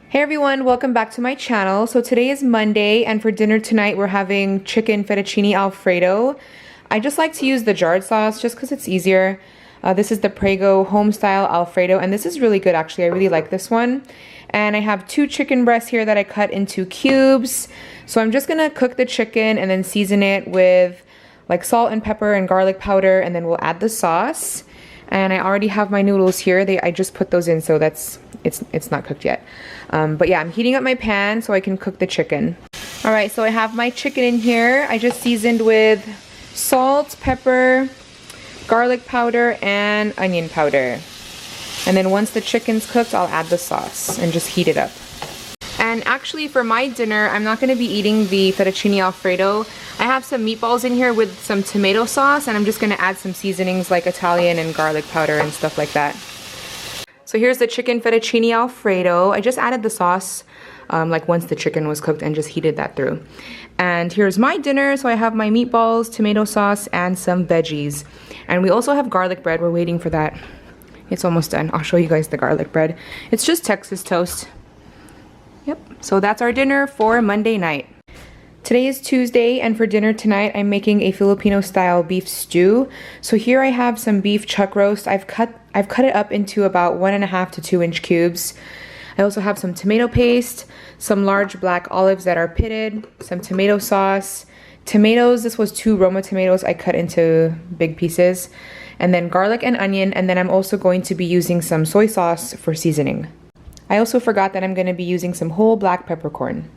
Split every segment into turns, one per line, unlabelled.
Hey everyone, welcome back to my channel. So today is Monday and for dinner tonight we're having chicken fettuccine alfredo. I just like to use the jarred sauce just because it's easier. This is the Prego home style alfredo and this is really good actually. I really like this one. And I have 2 chicken breasts here that I cut into cubes. So I'm just gonna cook the chicken and then season it with like salt and pepper and garlic powder, and then we'll add the sauce. And I already have my noodles here. I just put those in, so it's not cooked yet. But yeah, I'm heating up my pan so I can cook the chicken. All right, so I have my chicken in here. I just seasoned with salt, pepper, garlic powder, and onion powder. And then once the chicken's cooked, I'll add the sauce and just heat it up. And actually for my dinner, I'm not gonna be eating the fettuccine alfredo. I have some meatballs in here with some tomato sauce, and I'm just gonna add some seasonings like Italian and garlic powder and stuff like that. So here's the chicken fettuccine alfredo. I just added the sauce like once the chicken was cooked and just heated that through. And here's my dinner. So I have my meatballs, tomato sauce, and some veggies. And we also have garlic bread. We're waiting for that. It's almost done. I'll show you guys the garlic bread. It's just Texas toast. Yep, so that's our dinner for Monday night. Today is Tuesday, and for dinner tonight, I'm making a Filipino-style beef stew. So here I have some beef chuck roast. I've cut it up into about 1.5 to 2 inch cubes. I also have some tomato paste, some large black olives that are pitted, some tomato sauce, tomatoes. This was 2 Roma tomatoes I cut into big pieces, and then garlic and onion, and then I'm also going to be using some soy sauce for seasoning. I also forgot that I'm going to be using some whole black peppercorn.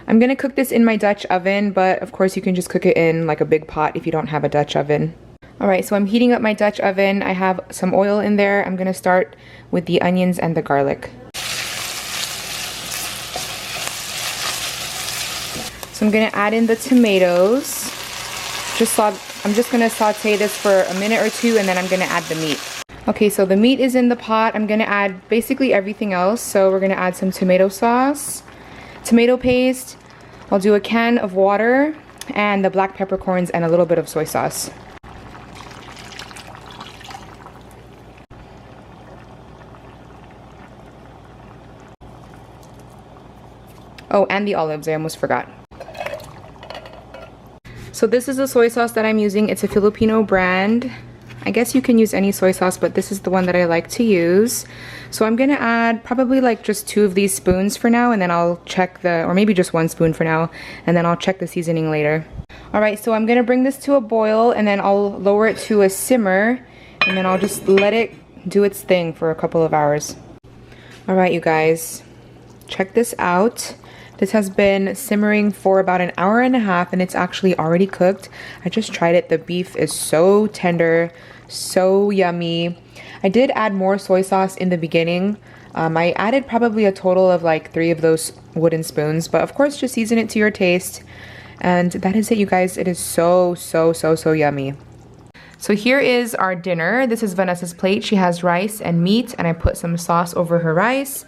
I'm going to cook this in my Dutch oven, but of course you can just cook it in like a big pot if you don't have a Dutch oven. Alright, so I'm heating up my Dutch oven. I have some oil in there. I'm going to start with the onions and the garlic. So I'm going to add in the tomatoes. I'm just going to saute this for a minute or 2, and then I'm going to add the meat. Okay, so the meat is in the pot. I'm gonna add basically everything else. So we're gonna add some tomato sauce, tomato paste. I'll do a can of water and the black peppercorns and a little bit of soy sauce. Oh, and the olives, I almost forgot. So this is the soy sauce that I'm using. It's a Filipino brand. I guess you can use any soy sauce, but this is the one that I like to use. So I'm gonna add probably like just 2 of these spoons for now, and then I'll check or maybe just 1 spoon for now, and then I'll check the seasoning later. Alright, so I'm gonna bring this to a boil, and then I'll lower it to a simmer, and then I'll just let it do its thing for a couple of hours. Alright, you guys, check this out. This has been simmering for about 1.5 hours, and it's actually already cooked. I just tried it. The beef is so tender, so yummy. I did add more soy sauce in the beginning. I added probably a total of like 3 of those wooden spoons, but of course just season it to your taste. And that is it, you guys. It is so yummy. So here is our dinner. This is Vanessa's plate. She has rice and meat, and I put some sauce over her rice.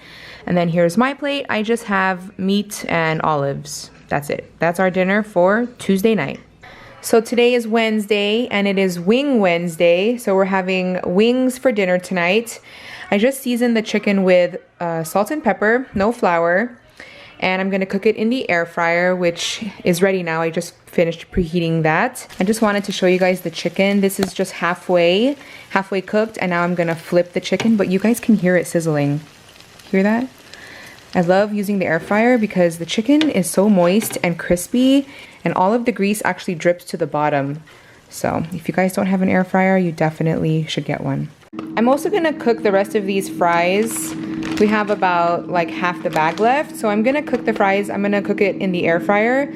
And then here's my plate. I just have meat and olives. That's it. That's our dinner for Tuesday night. So today is Wednesday, and it is Wing Wednesday. So we're having wings for dinner tonight. I just seasoned the chicken with salt and pepper, no flour. And I'm gonna cook it in the air fryer, which is ready now. I just finished preheating that. I just wanted to show you guys the chicken. This is just halfway cooked, and now I'm gonna flip the chicken, but you guys can hear it sizzling. Hear that? I love using the air fryer because the chicken is so moist and crispy, and all of the grease actually drips to the bottom. So if you guys don't have an air fryer, you definitely should get one. I'm also gonna cook the rest of these fries. We have about like half the bag left, so I'm gonna cook the fries. I'm gonna cook it in the air fryer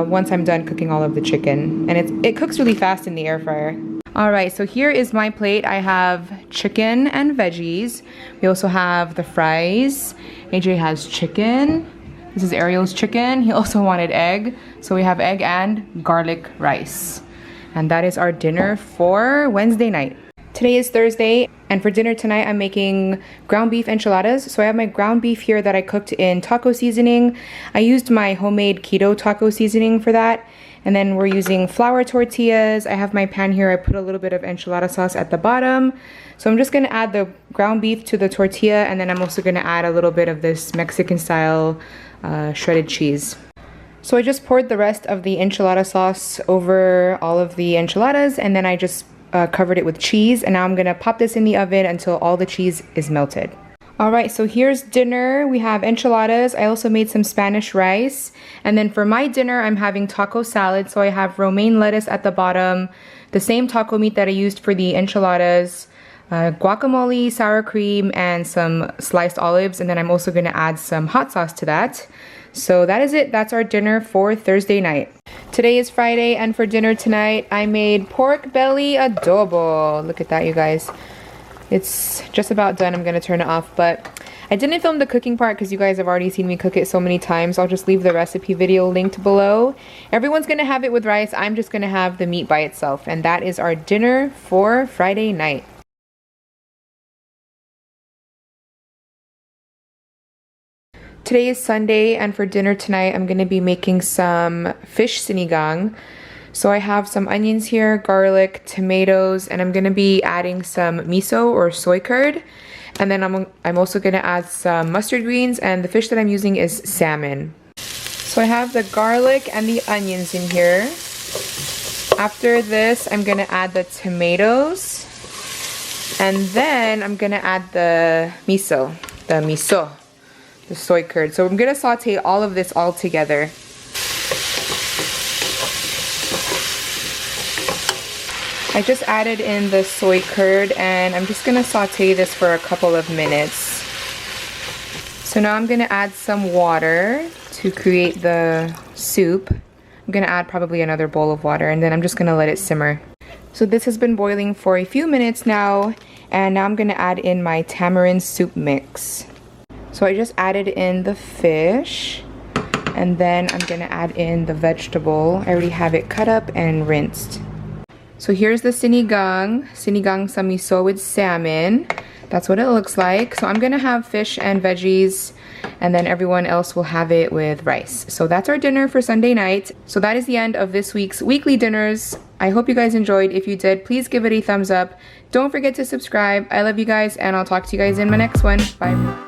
once I'm done cooking all of the chicken, and it cooks really fast in the air fryer. Alright, so here is my plate. I have chicken and veggies. We also have the fries. AJ has chicken. This is Ariel's chicken. He also wanted egg. So we have egg and garlic rice. And that is our dinner for Wednesday night. Today is Thursday, and for dinner tonight I'm making ground beef enchiladas. So I have my ground beef here that I cooked in taco seasoning. I used my homemade keto taco seasoning for that. And then we're using flour tortillas. I have my pan here. I put a little bit of enchilada sauce at the bottom. So I'm just gonna add the ground beef to the tortilla, and then I'm also gonna add a little bit of this Mexican style shredded cheese. So I just poured the rest of the enchilada sauce over all of the enchiladas, and then I just covered it with cheese, and now I'm gonna pop this in the oven until all the cheese is melted. All right, so here's dinner. We have enchiladas. I also made some Spanish rice. And then for my dinner, I'm having taco salad. So I have romaine lettuce at the bottom, the same taco meat that I used for the enchiladas, guacamole, sour cream, and some sliced olives. And then I'm also gonna add some hot sauce to that. So that is it. That's our dinner for Thursday night. Today is Friday, and for dinner tonight, I made pork belly adobo. Look at that, you guys. It's just about done. I'm gonna turn it off, but I didn't film the cooking part because you guys have already seen me cook it so many times. I'll just leave the recipe video linked below. Everyone's gonna have it with rice. I'm just gonna have the meat by itself, and that is our dinner for Friday night. Today is Sunday, and for dinner tonight, I'm gonna be making some fish sinigang. So I have some onions here, garlic, tomatoes, and I'm gonna be adding some miso or soy curd. And then I'm also gonna add some mustard greens, and the fish that I'm using is salmon. So I have the garlic and the onions in here. After this, I'm gonna add the tomatoes. And then I'm gonna add the miso, the soy curd. So I'm gonna saute all of this all together. I just added in the soy curd, and I'm just gonna saute this for a couple of minutes. So now I'm gonna add some water to create the soup. I'm gonna add probably another bowl of water, and then I'm just gonna let it simmer. So this has been boiling for a few minutes now, and now I'm gonna add in my tamarind soup mix. So I just added in the fish, and then I'm gonna add in the vegetable. I already have it cut up and rinsed. So here's the sinigang sa miso with salmon. That's what it looks like. So I'm gonna have fish and veggies, and then everyone else will have it with rice. So that's our dinner for Sunday night. So that is the end of this week's weekly dinners. I hope you guys enjoyed. If you did, please give it a thumbs up. Don't forget to subscribe. I love you guys, and I'll talk to you guys in my next one. Bye.